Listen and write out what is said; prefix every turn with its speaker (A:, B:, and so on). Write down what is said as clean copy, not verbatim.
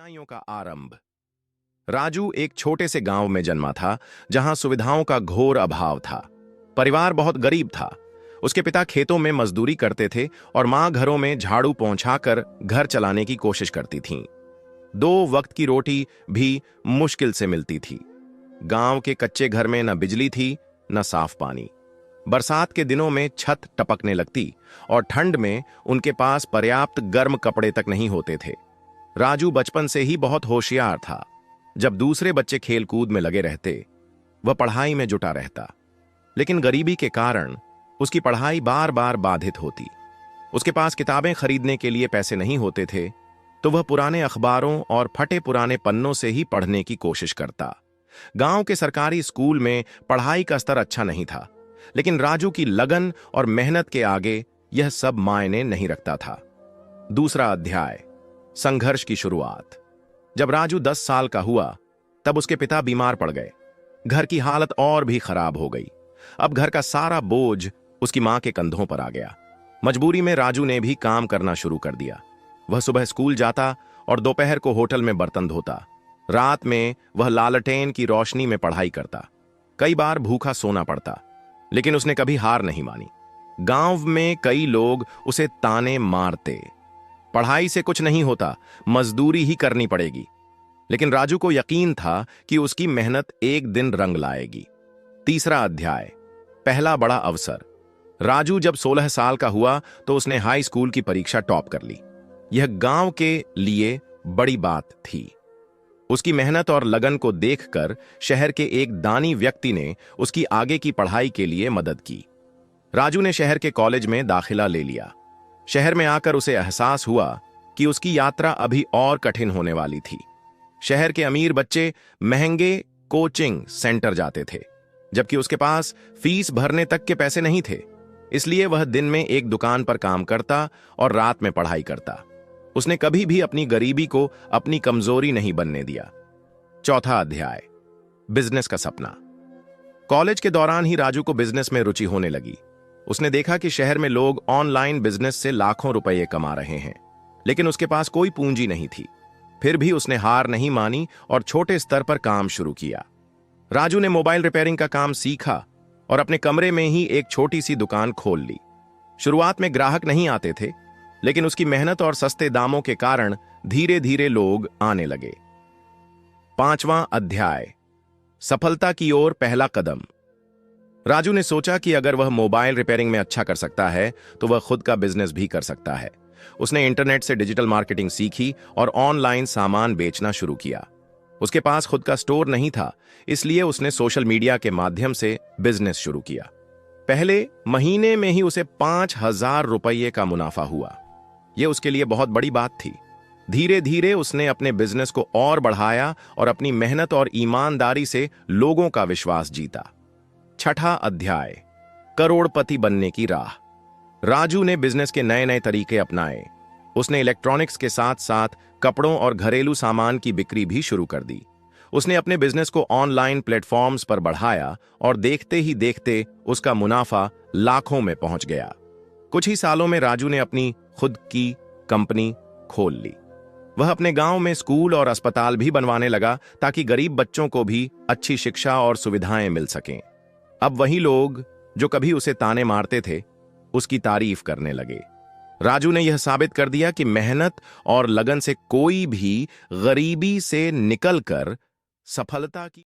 A: कठिनाइयों का आरंभ। राजू एक छोटे से गांव में जन्मा था, जहां सुविधाओं का घोर अभाव था। परिवार बहुत गरीब था। उसके पिता खेतों में मजदूरी करते थे और मां घरों में झाड़ू पहुंचाकर घर चलाने की कोशिश करती थीं। 2 वक्त की रोटी भी मुश्किल से मिलती थी। गांव के कच्चे घर में न बिजली थी, न साफ पानी। बरसात के दिनों में छत टपकने लगती और ठंड में उनके पास पर्याप्त गर्म कपड़े तक नहीं होते थे। राजू बचपन से ही बहुत होशियार था। जब दूसरे बच्चे खेलकूद में लगे रहते, वह पढ़ाई में जुटा रहता। लेकिन गरीबी के कारण उसकी पढ़ाई बार बार बाधित होती। उसके पास किताबें खरीदने के लिए पैसे नहीं होते थे, तो वह पुराने अखबारों और फटे पुराने पन्नों से ही पढ़ने की कोशिश करता। गांव के सरकारी स्कूल में पढ़ाई का स्तर अच्छा नहीं था, लेकिन राजू की लगन और मेहनत के आगे यह सब मायने नहीं रखता था। दूसरा अध्याय, संघर्ष की शुरुआत। जब राजू 10 साल का हुआ, तब उसके पिता बीमार पड़ गए। घर की हालत और भी खराब हो गई। अब घर का सारा बोझ उसकी मां के कंधों पर आ गया। मजबूरी में राजू ने भी काम करना शुरू कर दिया। वह सुबह स्कूल जाता और दोपहर को होटल में बर्तन धोता। रात में वह लालटेन की रोशनी में पढ़ाई करता। कई बार भूखा सोना पड़ता, लेकिन उसने कभी हार नहीं मानी। गांव में कई लोग उसे ताने मारते, पढ़ाई से कुछ नहीं होता, मजदूरी ही करनी पड़ेगी। लेकिन राजू को यकीन था कि उसकी मेहनत एक दिन रंग लाएगी। तीसरा अध्याय, पहला बड़ा अवसर। राजू जब 16 साल का हुआ तो उसने हाई स्कूल की परीक्षा टॉप कर ली। यह गांव के लिए बड़ी बात थी। उसकी मेहनत और लगन को देखकर शहर के एक दानी व्यक्ति ने उसकी आगे की पढ़ाई के लिए मदद की। राजू ने शहर के कॉलेज में दाखिला ले लिया। शहर में आकर उसे एहसास हुआ कि उसकी यात्रा अभी और कठिन होने वाली थी। शहर के अमीर बच्चे महंगे कोचिंग सेंटर जाते थे, जबकि उसके पास फीस भरने तक के पैसे नहीं थे। इसलिए वह दिन में एक दुकान पर काम करता और रात में पढ़ाई करता। उसने कभी भी अपनी गरीबी को अपनी कमजोरी नहीं बनने दिया। चौथा अध्याय, बिजनेस का सपना। कॉलेज के दौरान ही राजू को बिजनेस में रुचि होने लगी। उसने देखा कि शहर में लोग ऑनलाइन बिजनेस से लाखों रुपए कमा रहे हैं, लेकिन उसके पास कोई पूंजी नहीं थी। फिर भी उसने हार नहीं मानी और छोटे स्तर पर काम शुरू किया। राजू ने मोबाइल रिपेयरिंग का काम सीखा और अपने कमरे में ही एक छोटी सी दुकान खोल ली। शुरुआत में ग्राहक नहीं आते थे, लेकिन उसकी मेहनत और सस्ते दामों के कारण धीरे धीरे लोग आने लगे। पांचवां अध्याय, सफलता की ओर पहला कदम। राजू ने सोचा कि अगर वह मोबाइल रिपेयरिंग में अच्छा कर सकता है, तो वह खुद का बिजनेस भी कर सकता है। उसने इंटरनेट से डिजिटल मार्केटिंग सीखी और ऑनलाइन सामान बेचना शुरू किया। उसके पास खुद का स्टोर नहीं था, इसलिए उसने सोशल मीडिया के माध्यम से बिजनेस शुरू किया। पहले महीने में ही उसे 5,000 रुपये का मुनाफा हुआ। यह उसके लिए बहुत बड़ी बात थी। धीरे धीरे उसने अपने बिजनेस को और बढ़ाया और अपनी मेहनत और ईमानदारी से लोगों का विश्वास जीता। छठा अध्याय, करोड़पति बनने की राह। राजू ने बिजनेस के नए नए तरीके अपनाए। उसने इलेक्ट्रॉनिक्स के साथ साथ कपड़ों और घरेलू सामान की बिक्री भी शुरू कर दी। उसने अपने बिजनेस को ऑनलाइन प्लेटफॉर्म्स पर बढ़ाया और देखते ही देखते उसका मुनाफा लाखों में पहुंच गया। कुछ ही सालों में राजू ने अपनी खुद की कंपनी खोल ली। वह अपने गांव में स्कूल और अस्पताल भी बनवाने लगा, ताकि गरीब बच्चों को भी अच्छी शिक्षा और सुविधाएं मिल सकें। अब वही लोग जो कभी उसे ताने मारते थे, उसकी तारीफ करने लगे। राजू ने यह साबित कर दिया कि मेहनत और लगन से कोई भी गरीबी से निकलकर सफलता की